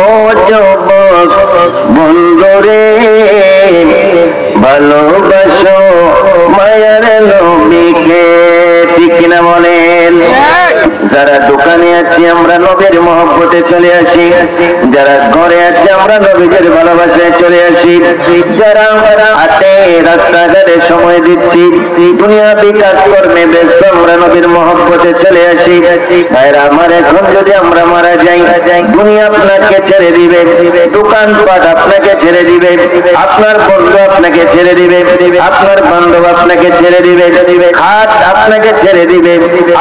ও যুবক বন্ধুরে ভালোবাসো মায়ার নবীকে, ঠিক কিনা বলেন? যারা দোকানে আছি আমরা নবীর মহব্বতে চলে আসি, যারা ঘরে আছি আমরা নবীদের ভালোবাসায় চলে আসি, যারা হাতে রাস্তাঘাটে সময় দিচ্ছি, দুনিয়াবি কাজকর্মে ব্যস্ত আমরা নবীর মহব্বতে চলে আসি। ভাইরা আমার, এখন যদি আমরা মারা যাই, দুনিয়া আপনাকে ছেড়ে দিবে, দোকানপাট আপনাকে ছেড়ে দিবে, আপনার বন্ধু আপনাকে ছেড়ে দিবে, আপনার বান্ধব আপনাকে ছেড়ে দিবে, খাট আপনাকে ছেড়ে দিবে,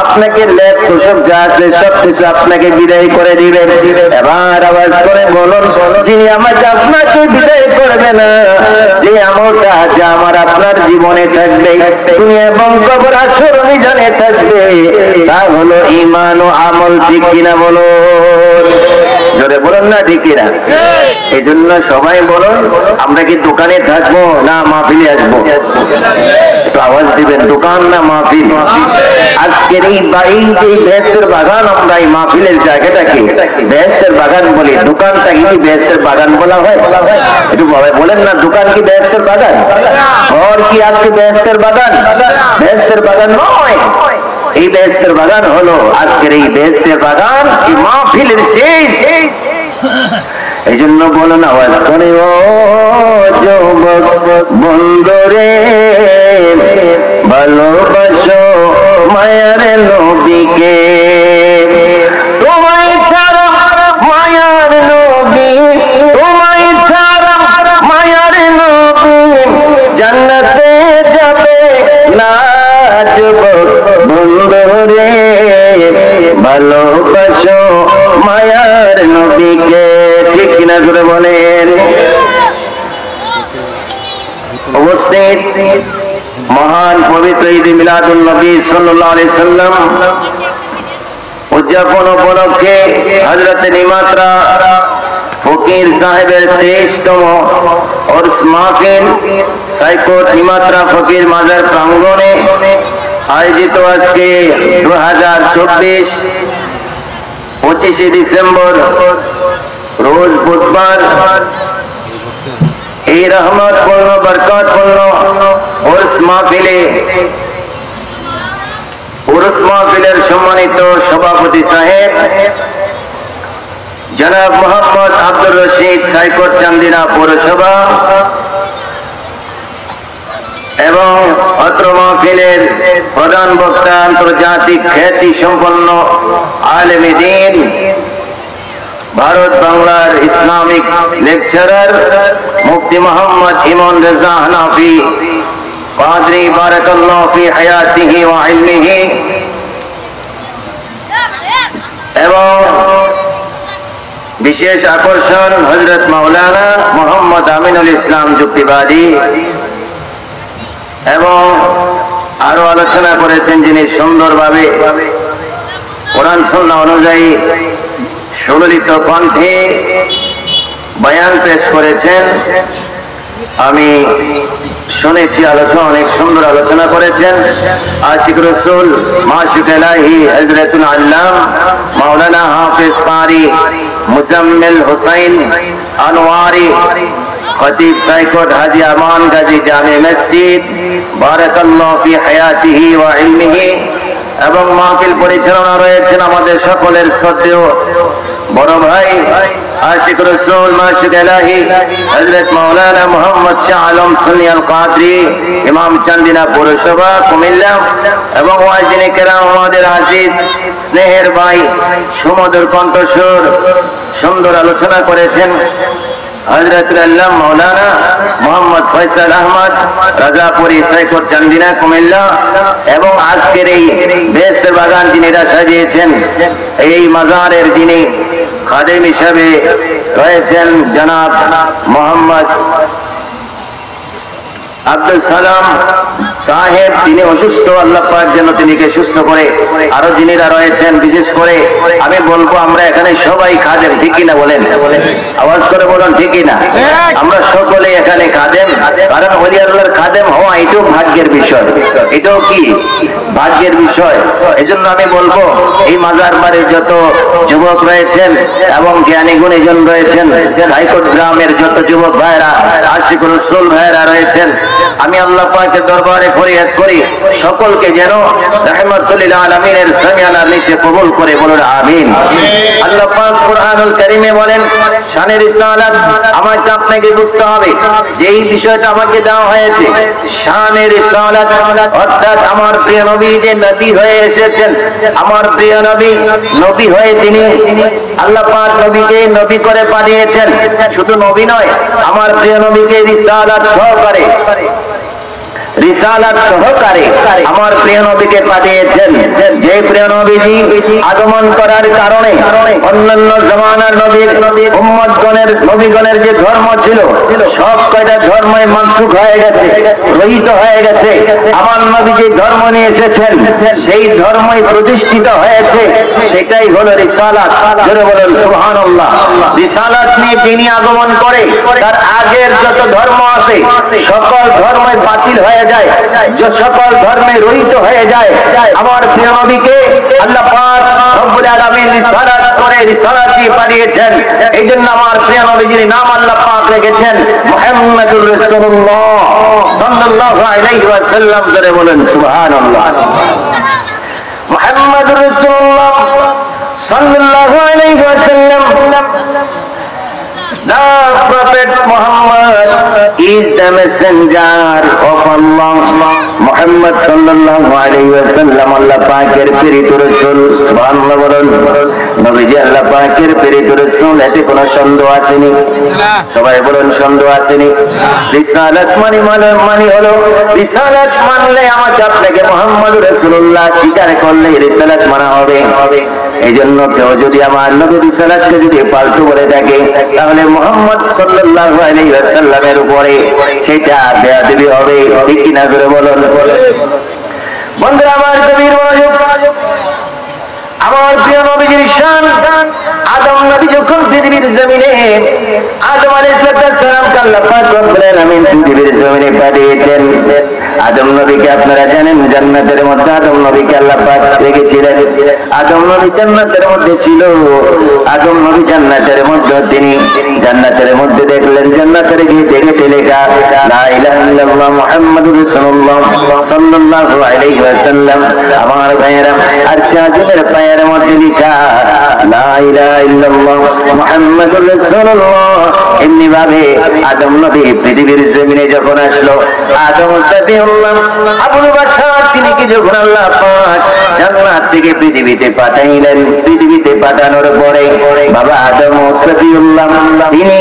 আপনাকে লেপ তোষক যা আছে সবকিছু আপনাকে বিদায় করে দিবে। এবার আওয়াজ করে বলুন, যিনি আমাকে আপনাকে বিদায় করবে না, যে আমলটা যা আমার আপনার জীবনে থাকবে, দুনিয়া এবং কবর আসর মিজানে থাকবে, তা হলো ঈমান ও আমল, ঠিক কিনা বলুন? জোরে বলুন না, ঠিক কিনা? এই জন্য সবাই বলুন, আমরা কি দোকানে থাকবো না মাহফিলে আসবো? একটু আওয়াজ দিবেন, দোকান না মাহফিল? আজকের এই বেহেশতের বাগান, আমরা এই মাহফিলের জায়গাটাকে বেহেশতের বাগান বলি, দোকানটাকে কি বেহেশতের বাগান বলা হয়? একটু বলেন না, দোকান কি বেহেশতের বাগান? ঘর কি আজকে বেহেশতের বাগান? বেহেশতের বাগান নয়, এই বেহেশতের বাগান হলো আজকের এই বেহেশতের বাগান, এই মাহফিলের স্টেজ। এই জন্য বলুন আওয়াজ করে, ও যুবক বন্ধুরে ভালোবাসো মায়ার নবীকে, তোমায় ছাড়া মায়ার নবী, তোমায় ছাড়া মায়ার নবী জান্নাতে যাবে না। যুবক বন্ধুরে ভালোবাসো মায়ার নবীকে, ঠিক কিনা জোরে বলেন? উপস্থিত মহান পবিত্র ঈদ মিলাদুন নবী সাল্লাল্লাহু আলাইহি সাল্লাম উদযাপন উপলক্ষে হযরত নিমাত্রা ফকির সাহেবের 23তম উরস মাহফিল সাইকোট নিমাত্রা ফকির মাজার প্রাঙ্গণে আয়োজিত আজকে 2024 25শে ডিসেম্বর রোজ বুধবার এই রহমতপূর্ণ বরকতপূর্ণ উরস মাহফিলের সম্মানিত সভাপতি সাহেব জনাব মোহাম্মদ আব্দুর রশিদ, সাইকোট চান্দিনা পৌরসভা, এবং অত্র মাহফিলের প্রধান বক্তা আন্তর্জাতিক খ্যাতি সম্পন্ন আলেমে দ্বীন, ভারত বাংলার ইসলামিক লেকচারার মুফতি মোহাম্মদ ইমন রেজা হানাফি পাদ্রী, বারাকাল্লাহু ফি হায়াতিহি ওয়া ইলমিহি, এবং বিশেষ আকর্ষণ হযরত মাওলানা মোহাম্মদ আমিনুল ইসলাম যুক্তিবাদী, এবং আরো আলোচনা করেছেন যিনি সুন্দরভাবে কোরআন সুন্নাহ অনুযায়ী সুললিত কণ্ঠে বয়ান পেশ করেছেন। আমি শুনেছি আলোচনা, অনেক সুন্দর আলোচনা করেছেন। আশিক রসুল মাশিক ইলাহি হযরতুল আল্লাম মাওলানা হাফিজ কারি মুজাম্মিল হুসাইন আনোয়ারি, খতিব সাইকোট হাজী আমান গাজী জামে মসজিদ, বারাকাল্লাহু ফি হায়াতিহি ওয়া ইলমিহি, এবং মাহফিল পরিচালনা রয়েছেন আমাদের সকলের শ্রদ্ধেয় বড় ভাই আশিক রসুল মাশিক ইলাহি হযরত মাওলানা মুহাম্মদ শাহ আলম সুন্নি আল কাদরি, ইমাম চান্দিনা পৌরসভা কুমিল্লা, এবং ওয়াজিনে কেরাম আমাদের আজিজ স্নেহের ভাই সুমধুর কণ্ঠস্বর সুন্দর আলোচনা করেছেন হযরতুল আল্লামা মাওলানা মোহাম্মদ ফয়সাল আহমদ রাজাপুরি, সাইকোট চান্দিনা কুমিল্লা, এবং আজকের এই বেহেশতের বাগান যিনিরা সাজিয়েছেন, এই মাজারের যিনি খাদেম হিসাবে রয়েছেন জনাব মোহাম্মদ আব্দুল সালাম সাহেব, তিনি অসুস্থ, আল্লাহ পাক যেন তিনিকে সুস্থ করে। আরো যিনিরা রয়েছেন, বিশেষ করে আমি বলবো আমরা এখানে সবাই খাদেম, ঠিক কিনা বলেন? আওয়াজ করে বলুন ঠিক কিনা? আমরা সকলে এখানে খাদেম, কারণ ওলি আল্লাহর খাদেম হওয়া এটাও ভাগ্যের বিষয়, এটাও কি ভাগ্যের বিষয়। এই জন্য আমি বলবো এই মাজার বাড়ির যত যুবক রয়েছেন এবং জ্ঞানী গুণীজন রয়েছেন, সাইকোট গ্রামের যত যুবক ভাইরা, আশিকুর রাসূল ভাইরা রয়েছেন, আমি আল্লাহ পাকের দরবারে ফরিয়াদ করি সকলকে যেন রাহমাতুল লিল আলামিনের সামিয়ানার নিচে কবুল করে, বলুন আমিন। আল্লাহ পাক কুরআনুল কারীমে বলেন, শানে রিসালাত আমাকে আপনাকে বুঝতে হবে যে এই বিষয়টা আমাকে দেওয়া হয়েছে। শানে রিসালাত অর্থাৎ আমার প্রিয় নবী যে নবী হয়ে এসেছেন, আমার প্রিয় নবী নবী হয়ে তিনি আল্লাহ পাক নবীকে নবী করে পাঠিয়েছেন। শুধু নবী নয়, আমার প্রিয় নবীকে রিসালাত সহকারে আমার প্রিয় নবীকে পাঠিয়েছেন। যে প্রিয় নবীজি আগমন করার কারণে অন্যান্য জামানার নবীর উম্মতগণের নবীগণের যে ধর্ম ছিল সব কয়টা ধর্মই মানসুখ হয়ে গেছে, রহিত হয়ে গেছে। আমার নবী যে ধর্ম নিয়ে এসেছেন সেই ধর্মই প্রতিষ্ঠিত হয়েছে, সেটাই হলো রিসালাত। জোরে বলুন সুবহানাল্লাহ। রিসালাত নিয়ে তিনি আগমন করে তার আগের যত ধর্ম আছে সকল ধর্মই বাতিল হয়ে যায়, যে সকল ধর্মে রহিত হয়ে যায়। আমার প্রিয় নবীকে আল্লাহ পাক রব্বুল আলামিন রিসালাত করে রিসালাত দিয়ে পাঠিয়েছেন। এইজন্য আমার প্রিয় নবীর নাম আল্লাহ পাক রেখেছেন মুহাম্মাদুর রাসূলুল্লাহ সাল্লাল্লাহু আলাইহি ওয়াসাল্লাম। জোরে বলেন সুবহানাল্লাহ। মুহাম্মাদুর রাসূলুল্লাহ সাল্লাল্লাহু আলাইহি ওয়াসাল্লাম, the prophet Muhammad is the messenger of Allah. Muhammad sallallahu alaihi wasallam আল্লাহ পাকের প্রেরিত রাসূল। সুবহানাল্লাহ বলুন। নবীজি আল্লাহ পাকের প্রেরিত রাসূল, এতে কোনো সন্দেহ আসেনি? সবাই বলুন সন্দেহ আসেনি? রিসালাত মানে হলো রিসালাত মানলে আমাকে আপনাকে মুহাম্মদুর রাসূলুল্লাহ স্বীকার করলে রিসালাত মানা হবে। এই জন্য কেউ যদি আমার নবীর রিসালাতকে যদি পাল্টু বলে থাকে তাহলে মুহাম্মদ সাল্লাল্লাহু আলাইহি ওয়াসাল্লামের উপরে সেটা বেয়াদবি হবে, ঠিক কি না? জোরে বলুন। বন্ধুরা আমার, কবির মনোযোগ। আমার প্রিয় নবীজির শান, আদম নবী যখন পৃথিবীর জমিনে আদম আলাইহিস সালামকে আল্লাহ পাক রব্বুল আলামিন পৃথিবীর জমিনে পাঠিয়েছেন। আদম নবীকে আপনারা জানেন জান্নাতের মধ্যে আদম নবীকে আল্লাহ পাক রেখেছিলেন। আদম নবী জান্নাতের মধ্যে ছিল। আদম নবী জান্নাতের মধ্যে তিনি জান্নাতের মধ্যে দেখলেন, জান্নাতের গিয়ে দেখে লেখা লা ইলাহা ইল্লাল্লাহ মুহাম্মাদুর রাসূলুল্লাহ সাল্লাল্লাহু আলাইহি ওয়াসাল্লাম। আমার ভাইয়েরা, আরশে আজিমের পায়ের মধ্যে লেখা লা ইলাহা ইল্লাল্লাহ মুহাম্মাদুর রাসূলুল্লাহ। এমনি ভাবে আদম নবী পৃথিবীর জমিনে যখন আসলো, আদম সাফিউল্লাহ আবুল বাশার তিনিকে যখন আল্লাহ পাক জান্নাত থেকে পৃথিবীতে পাঠাইলেন, পৃথিবীতে পাঠানোর পরে বাবা আদম সাফিউল্লাহ তিনি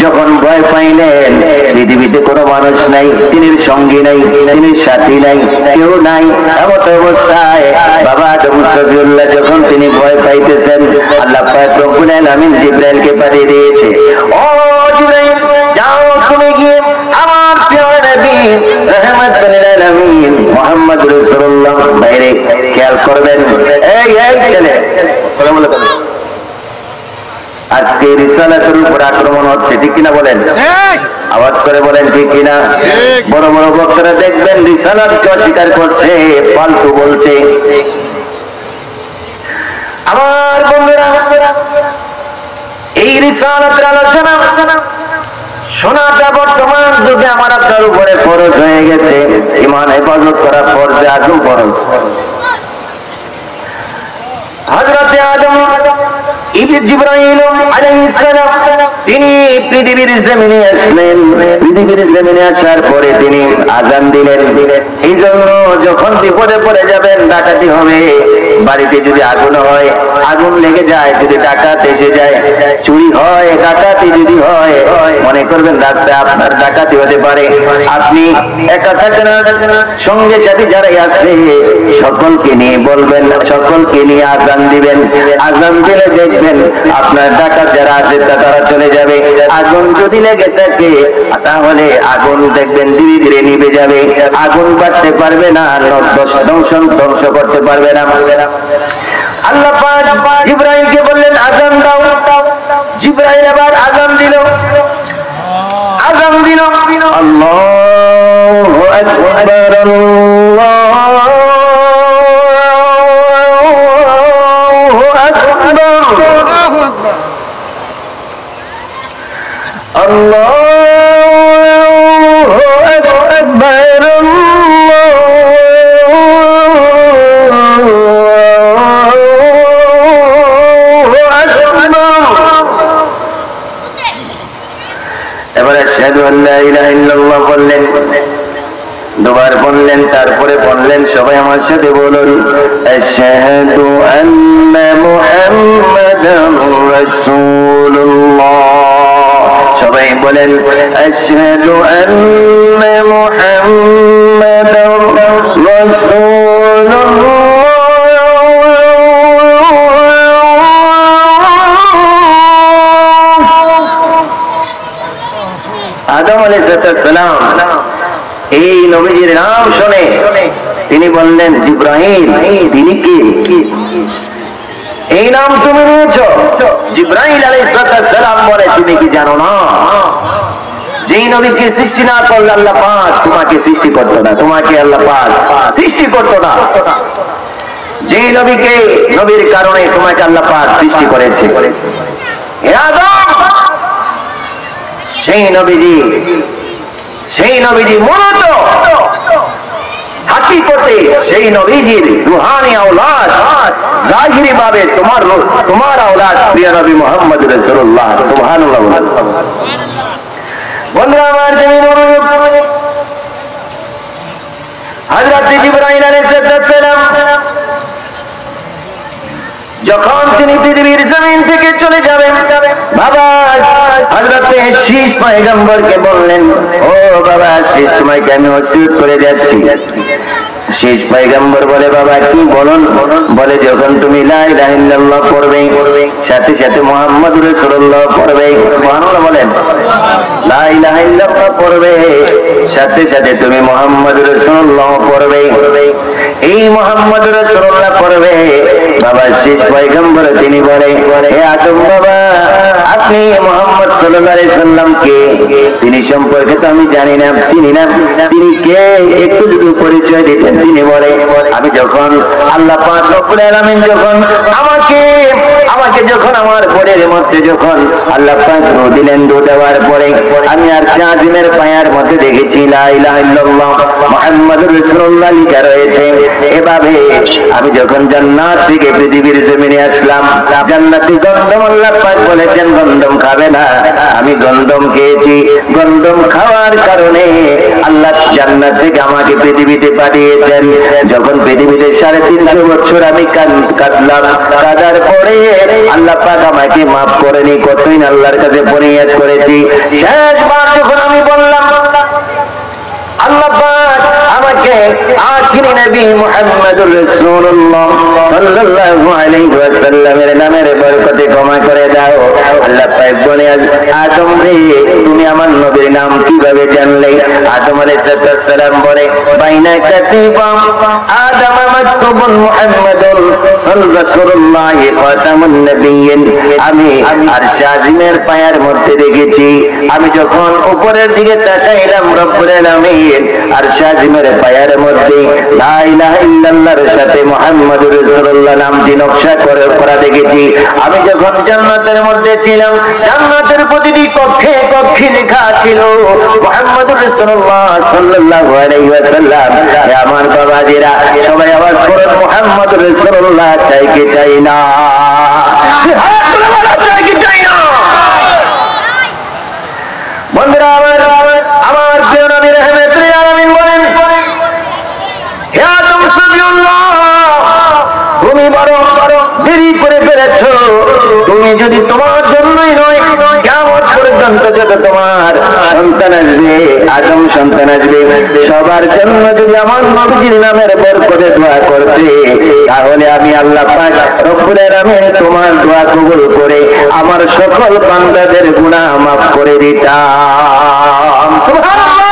যখন ভয় পাইলেন পৃথিবীতে কোনো মানুষ নাই, তিনি সঙ্গী নাই, তিনি সাথী নাই, কেউ নাই, এমত অবস্থায় বাবা আদম সফিউল্লাহ যখন তিনি ভয় পাইতেছেন, আল্লাহ পাক রব্বুল আলামিন জিবরাইলকে পাঠিয়ে দিয়েছে। ও জিবরাইল, যাও তুমি গিয়ে আমার প্রিয় নবী রাহমাতুল লিল আলামিন মুহাম্মদুর রাসূলুল্লাহ বাইরে খেয়াল করবেন। এই ছেলে আজকে রিসালাতের উপর আক্রমণ হচ্ছে, ঠিক কিনা বলেন? আওয়াজ করে বলেন ঠিক কিনা? বড় বড় বক্তারা দেখবেন রিসালাতকে অস্বীকার করছে, ফালতু বলছে। আমার বন্ধুরা, এই রিসালাতের আলোচনা শোনাটা বর্তমান যুগে আমার আপনার উপরে ফরজ হয়ে গেছে। ঈমান হেফাজত করা ফরজে আজম ফরজ। হযরত আদম জিবরাইল আলাইহিস সালাম তিনি পৃথিবীর জমিনে আসলেন। পৃথিবীর জমিনে আসার পরে তিনি আযান দিলেন। এই জন্য যখন বিপদে পড়ে যাবেন, ডাকাতি হবে, বাড়িতে যদি আগুন হয়, আগুন লেগে যায়, যদি ডাকাত এসে যায়, চুরি হয়, ডাকাত ডাকাতি যদি হয়, মনে করবেন রাস্তায় আপনার ডাকাতি হতে পারে, আপনি একা থাকেন না, সঙ্গে সাথে যারাই আছে সকলকে নিয়ে বলবেন, সকলকে নিয়ে আজান দিবেন। আজান দিলে দেখবেন আপনার ডাকাত যারা আছে তারা চলে যাবে। আগুন যদি লেগে থাকে তাহলে আগুন দেখবেন ধীরে ধীরে নিভে যাবে, আগুন বাড়তে পারবে না, ধ্বংস করতে পারবে না। আল্লাহ পাক জিবরাইলকে বললেন আযান দাও। জিবরাইল আবার আযান দিল। আল্লাহু আকবার, আল্লাহু আকবার, আল্লাহু আকবার, আশহাদু আল্লা ইলাহা ইল্লাল্লাহ বললেন, দুবার বললেন, তারপরে বললেন সবাই আমার সাথে বলুন আশহাদু আন্না মুহাম্মাদার রাসূলুল্লাহ। সবাই বলেন আশহাদু আন্না মুহাম্মাদার রাসূলুল্লাহ। আদম আলাইহিস সালাম এই নবীজির নাম শুনে তিনি বললেন জিবরাইল, তিনি কি? এই নাম তুমি নিয়েছো? জিবরাইল আলাইহিস সালাম বলে তুমি কি জানো না যেই নবীকে সৃষ্টি না করলে আল্লাহ পাক তোমাকে সৃষ্টি করতো না, তোমাকে আল্লাহ পাক সৃষ্টি করতো না। যেই নবীকে, নবীর কারণে তোমাকে আল্লাহ পাক সৃষ্টি করেছে। হে আদম, সেই নবীজি মূলত হাকিকতে সেই নবীজির রূহানি আওলাদ, জাহিরি ভাবে তোমার আওলাদ প্রিয় নবী মুহাম্মদ রাসূলুল্লাহ। সুবহানাল্লাহ। বন্ধুরা আমার, হযরত জিবরাইল আলাইহিস সালাম যখন তিনি পৃথিবীর জমিন থেকে চলে যাবেন, বাবা হযরত শীষ পয়গম্বরকে বললেন, ও বাবা শীষ, তোমাকে আমি ওসিয়ত করে যাচ্ছি। শীষ পয়গম্বর বলে, বাবা কি বলুন? বলে যখন তুমি লা ইলাহা ইল্লাল্লাহ পড়বে, সাথে সাথে মুহাম্মদুর রাসূলুল্লাহ পড়বে। সুবহানাল্লাহ বলেন। লা ইলাহা ইল্লাল্লাহ পড়বে, সাথে সাথে তুমি মুহাম্মদুর রাসূলুল্লাহ পড়বে। এই মুহাম্মদুর রাসূলুল্লাহ পড়বে। বাবা শীষ পয়গম্বর তিনি বলে, হে আদম বাবা, আপনি মুহাম্মদ সাল্লাল্লাহু আলাইহি সাল্লামকে, তিনি সম্পর্কে তো আমি জানি না, চিনি না, তিনি কে একটু যদি পরিচয় দিতেন। তিনি বলে, আমি যখন আল্লাহ পাক রব্বুল আলামিন যখন আমাকে যখন আমার ঘরের মধ্যে যখন আল্লাহ পাক রূহ দিলেন, রূহ দেওয়ার পরে আমি আরশে আজিমের পায়ার মধ্যে দেখেছি লা ইলাহা ইল্লাল্লাহ মুহাম্মাদুর রাসূলুল্লাহ লেখা রয়েছে। এভাবে আমি যখন জান্নাত থেকে পৃথিবীর জমিনে আসলাম, জান্নাতি গন্ধম আল্লাহ পাক বলেছেন গন্ধম খাবে না, আমি গন্ধম খেয়েছি। গন্ধম খাওয়ার কারণে আল্লাহ জান্নাত থেকে আমাকে পৃথিবীতে পাঠিয়েছেন। যখন পৃথিবীতে 350 বছর আমি কাঁদলাম, কাঁদার পরে আল্লাহ পাক আমাকে মাফ করেনি, কতই না আল্লাহর কাছে ফরিয়াদ করেছি। শেষবার যখন আমি বললাম আল্লাহ পাক আমাকে আখিরি নবী মুহাম্মদুর রাসূলুল্লাহ সাল্লাল্লাহু আলাইহি ওয়াসাল্লামের নামের বরকতে ক্ষমা করে দাও, আল্লাহ পাক বলে, আদম রে তুমি আমার নবীর নাম কিভাবে জানলে? আদম আলাইহিস সালাম বলে, বাইনা কাতিবা আদম মাকতুবুন মুহাম্মাদুর রাসূলুল্লাহ খাতামুন নবিয়্যিন। আমি আরশে আজিমের পায়ের মধ্যে দেখেছি। আমি যখন উপরের দিকে তাকাইলাম, রব্বুল আলামিন আরশে আজিমের পায়ের মধ্যে লা ইলাহা ইল্লাল্লাহর সাথে মুহাম্মদুর রাসূলুল্লাহ নামটি নকশা করা দেখেছি। আমি যখন জান্নাতের মধ্যে ছিলাম, জান্নাতের প্রতিটি কক্ষে কক্ষে লেখা ছিল মুহাম্মদুর রাসূলুল্লাহ সাল্লাল্লাহু আলাইহি ওয়াসাল্লাম। আমার বাবাজিরা সবাই আওয়াজ করুন, মুহাম্মদুর রাসূলুল্লাহ চাই কি চাই না? হাত তুলে বলো, চাই কি চাই না? বন্ধুরা আমার প্রিয় নবী রাহমাতুল লিল আলামিন বলেন, হে আদম সফিউল্লাহ, তুমি বড় দেরি করে ফেলেছো। তুমি যদি তোমার জন্যই নয়, কিয়ামত যত তোমার সন্তান আসবে, আদম সন্তান আসবে, সবার জন্য যদি আমার নবীর নামের বরকতে দোয়া করতে, তাহলে আমি আল্লাহ পাক রব্বুল আলামিন তোমার দোয়া কবুল করে আমার সকল বান্দাদের গুনাহ মাফ করে দিতাম। সুবহানাল্লাহ।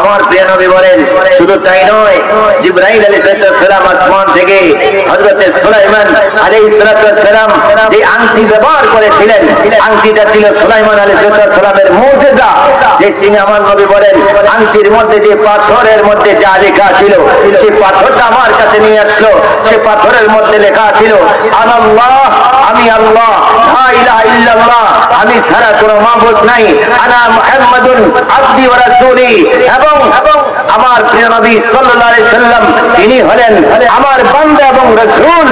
আমার প্রিয় নবী বলেন, শুধু তাই নয়, জিবরাইল আলাইহিস সালাম আসমান থেকে হযরত সুলাইমান আলাইহিস সালাম যে আংটি ব্যবহার করেছিলেন, আংটিটা ছিল সুলাইমান আলাইহিস সালামের মুজিজা। যে তিনি আমার নবী বলেন, আংটির মধ্যে যে পাথরের মধ্যে যা লেখা ছিল, সেই পাথরটা আমার কাছে নিয়ে আসলো। সেই পাথরের মধ্যে লেখা ছিল, আল্লাহ, আমি আল্লাহ, লা ইলাহা ইল্লাল্লাহ, আমি ছাড়া কোনো মাবুদ নাই, আনা মুহাম্মাদুন আবদি ওয়া রাসূলি। এবং আমার প্রিয় নবী সাল্লাল্লাহু আলাইহি সাল্লাম তিনি হলেন আমার বান্দা এবং রাসূল।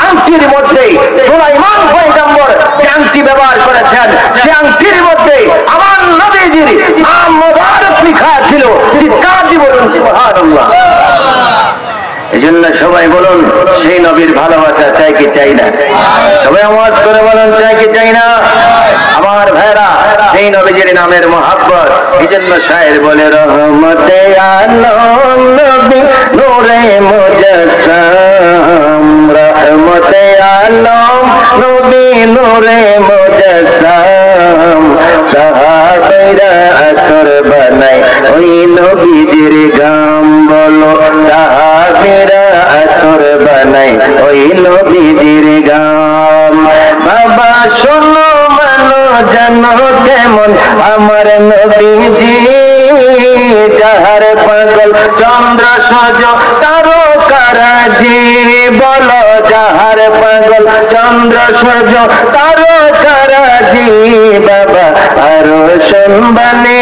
আংটির মধ্যে সুলাইমান পয়গম্বর যে আংটি ব্যবহার করেছেন, সেই আংটির মধ্যে আমার নবীজির নাম মোবারক লেখা ছিল। চিৎকার দিয়ে বলুন সুবহানাল্লাহ। এজন্য সবাই বলুন, সেই নবীর ভালোবাসা চাই কি চাই না? সবাই আওয়াজ করে বলুন, চাই কি চাই না? আমার ভাইরা, সেই নবীজির নামের মহব্বত। এজন্য শায়ের বলে, রহমতে আলম নবী নূরে মুজাসসাম, রহমতে আলম নবী নূরে মুজাসসাম, সাহাবারা আতর বানায় ওই নবীজির গাম। বলো, সাহাবারা আতর বানায় ওই নবীজির গাম। বাবা শোনো, মানো, জানো কেমন আমার নবীজি, যাহার পাগল চন্দ্র সূর্য তারকারাজি। বলো, যাহার পাগল চন্দ্র সূর্য তারকারাজি। বাবা আরো শুনবানে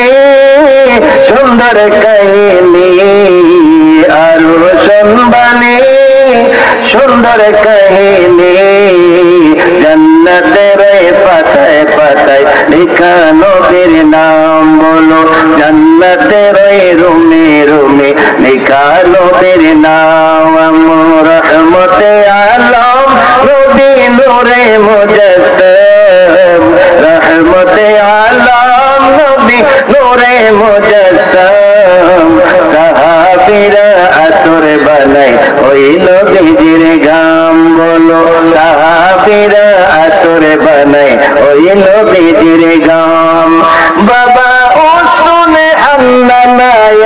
সুন্দর কাহিনী, আরো শুনবানে সুন্দর কাহিনী। জান্নাতের পাতায় পাতায় লেখা নবীর নাম। বলো, জান্নাতের রুমে রুমে লেখা নবীর নাম। রহমতে আলম নবী নূরে মুজাসসাম, রহমতে আলম নবী নূরে মুজাসসাম, সাহাবীরা আতর বানায় ওই নবীজির গাম। বলো, সাহাবীরা আতর বানায় ওই নবীজির গাম। বাবা উসনে আল্লাহ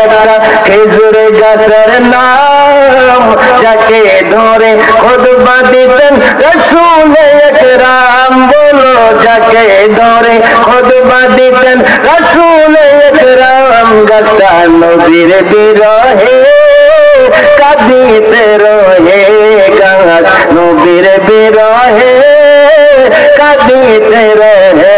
একটা খেজুর গাছের নাম, যাকে ধরে খুতবা দিতেন রাসূল আকরাম। বলো, যাকে ধরে খুতবা দিতেন রাসূল আকরাম। গাছটা নবীর বিরহে কাঁদিতে রহে, গাছ নবীর বিরহে কাঁদিতে রহে।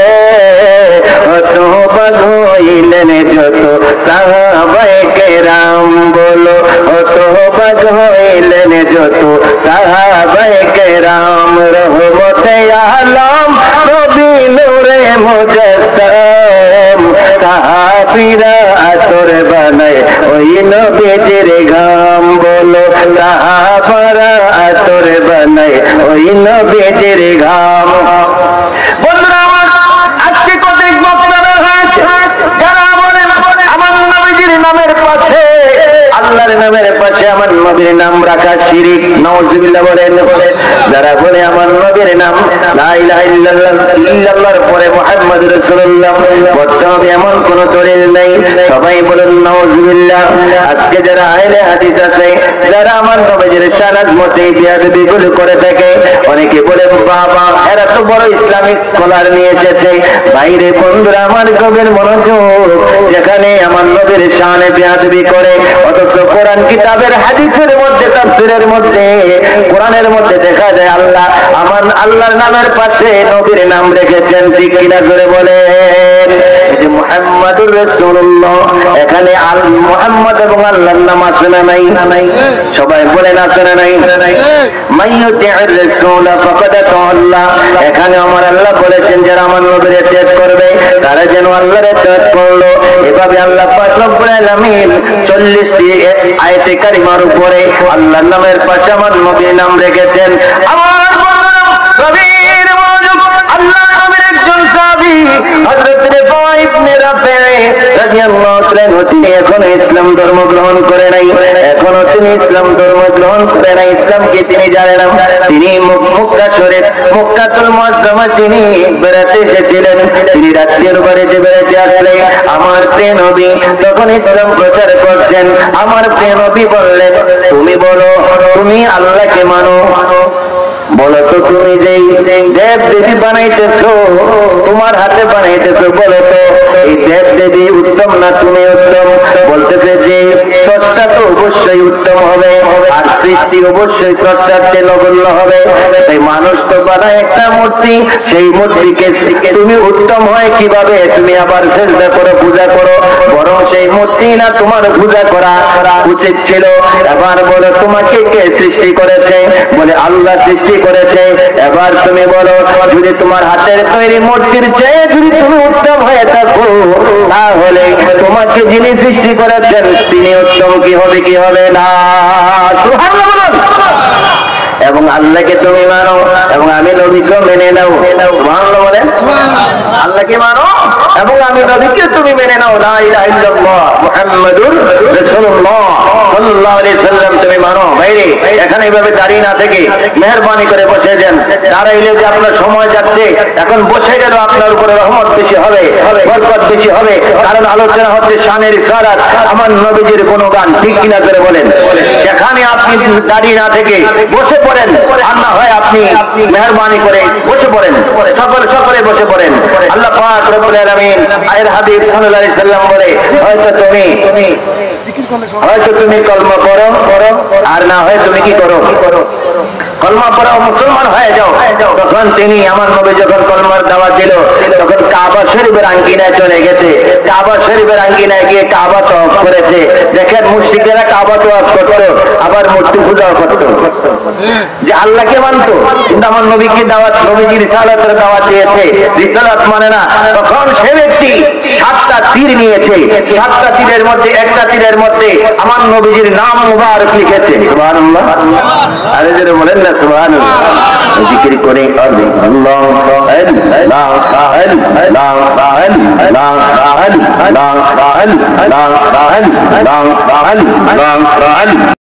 হতবাক হইলেন যত সাহাবায়ে কেরাম। বলো, হতবাক হইলেন যত সাহাবায়ে কেরাম। রহমতে আলম নবী নূরে মুজাসসাম, সাহাবীরা আতর বানায় ওই নবীজির গাম। বলো, সাহাবারা আতর বানায় ওই নবীজির গাম। বন্ধুরা আমার, আজকে কতক বক্তারা হয়েছে যারা বলেন আমার নবীজির নামের পাশে, আল্লাহর নামের পাশে আমার নবীর নাম রাখা শিরক। নাউজুবিল্লাহ বলেন। যারা বলে আমার নবীর নাম লা ইলাহা ইল্লাল্লাহর পরে মুহাম্মদুর রাসূলুল্লাহ পড়তে হবে, এমন কোন দলিল নাই। সবাই বলেন নাউজুবিল্লাহ। আজকে যারা আহলে হাদিস আছে, যারা আমার নবীর শানাত মতে বিয়াদবি গুলো করে থাকে, অনেকে বলে বাবা এরা তো বড় ইসলামিক স্কলার নিয়ে এসেছে। বাইরে বন্ধুরা আমার গভীর মনোযোগ, যেখানে আমার নবীর শানে বিয়াদবি করে, অথচ কোরআন কিতাবের হাদিসের মধ্যে তাফসীরের মধ্যে কোরআনের মধ্যে দেখা যায় আল্লাহ আমার আল্লাহর নামের পাশে নবীর নাম রেখেছেন। ঠিক কিনা করে বলেন? এই যে মুহাম্মাদুর রাসূলুল্লাহ, এখানে আল মুহাম্মদ এবং আল্লাহর নাম আছে না নাই? সবাই বলেন আছে না নাই? মাইয়ুতি'র রাসূল ফাকাদ আতাল্লাহ, এখানে আমার আল্লাহ বলেছেন যারা আমার নবীর ইত্তেবা করবে তারা যেন আল্লাহর ইত্তেবা করলো। এভাবে আল্লাহ পাক রব্বুল আলামিন 40টি আয়াতে কারিমার উপরে আল্লাহর নামের পাশে আমার নবীর নাম রেখেছেন। আমার নবীর মনোযোগ, আল্লাহ নবীর একজন সাহাবী রাদিয়াল্লাহু তাআলা তিনি এখনো ইসলাম ধর্ম গ্রহণ করে নাই, এখনো তিনি ইসলাম ধর্ম গ্রহণ করে নাই, ইসলামকে তিনি জানেন না। তিনি মক্কা শরীফ মক্কাতুল মুআজ্জামা তিনি বেড়াতে এসেছিলেন। তিনি রাত্রির বাড়িতে বেড়াতে আসলে আমার প্রিয় নবী তখন ইসলাম প্রচার করছেন। আমার প্রিয় নবী বললেন, তুমি বলো তুমি আল্লাহকে মানো, বলো তো তুমি যেই দেব দেবী বানাইতেছো তোমার হাতে বানাইতেছো, বলো তো এই দেব দেবী উত্তম না তুমি উত্তম? বলতেছে যে স্রষ্টা তো অবশ্যই উত্তম হবে, আর সৃষ্টি অবশ্যই স্রষ্টার চেয়ে নগণ্য হবে। তাই মানুষ তো বানায় একটা মূর্তি, সেই মূর্তিকে তুমি উত্তম হয় কিভাবে? তুমি আবার সেজদা করো, পূজা করো, বরং সেই মূর্তি না তোমার পূজা করা উচিত ছিল। এবার বলো তোমাকে কে সৃষ্টি করেছে? বলে আল্লাহ সৃষ্টি করেছে। এবার তুমি বলো যদি তোমার হাতের তৈরি মূর্তির চেয়ে যদি তুমি উত্তম হয়ে থাকো, তাহলে তোমাকে যিনি সৃষ্টি করেছেন তিনি উত্তম কি হবে কি হবে না? সুবহানাল্লাহ বলুন। এবং আল্লাহকে তুমি মানো এবং আমি নবীকে মেনে নাও। সুবহানাল্লাহ বলেন। আল্লাহকে মানো এবং আমি নবীকে তুমি মেনে নাও। লা ইলাহা ইল্লাল্লাহ মুহাম্মাদুর রাসূলুল্লাহ সাল্লাল্লাহু আলাইহি সাল্লাম তুমি মানো। ভাইরে এখানে এইভাবে দাঁড়িয়ে না থেকে মেহেরবানি করে বসে যান। দাঁড়াইলে যে আপনার সময় যাচ্ছে, এখন বসে গেল আপনার উপরে রহমত বেশি হবে, বরকত বেশি হবে। কারণ আলোচনা হচ্ছে শানের ইশারাত, আমার নবীজির গুণগান। ঠিক কিনা করে বলেন? এখানে আপনি দাঁড়িয়ে না থেকে বসে পড়েন, আর না হয় আপনি মেহেরবানি করে বসে পড়েন, সকলে বসে পড়েন। আল্লাহ পাক রব্বুল আলামিন আয়ের হাদিস সাল্লাল্লাহু আলাইহি সাল্লাম বলে হয়তো তুমি কলমা পড়ো, আর না হয় তুমি কি করো? কলমা পড়ো, মুসলমান হয়ে যাও। তখন তিনি আমার নবী যখন কলমার দাওয়াত দিল তখন কাবা শরীফের আঙ্গিনায় চলে গেছে। কাবা শরীফের আঙ্গিনায় গিয়ে কাবা তওয়াফ করেছে। দেখেন মুশরিকেরা কাবা তওয়াফ করত, আবার মূর্তি পূজাও করত, যে আল্লাহকে মানত, কিন্তু আমার নবীকে দাওয়াত, নবীজি রিসালাতের দাওয়াত দিয়েছে, রিসালাত মানে না। তখন সে ব্যক্তি 7টা তীর নিয়েছে, 7টা তীরের মধ্যে একটা তীরের মধ্যে আমার নবীজির নাম মুবারক লিখেছে। সুবহানাল্লাহ। আরে যারা বলেন না সুবহানাল্লাহ, জিকির করে আল্লাহ আল্লাহ আল্লাহ আল্লাহ আল্লাহ আল্লাহ আল্লাহ আল্লাহ আল্লাহ আল্লাহ।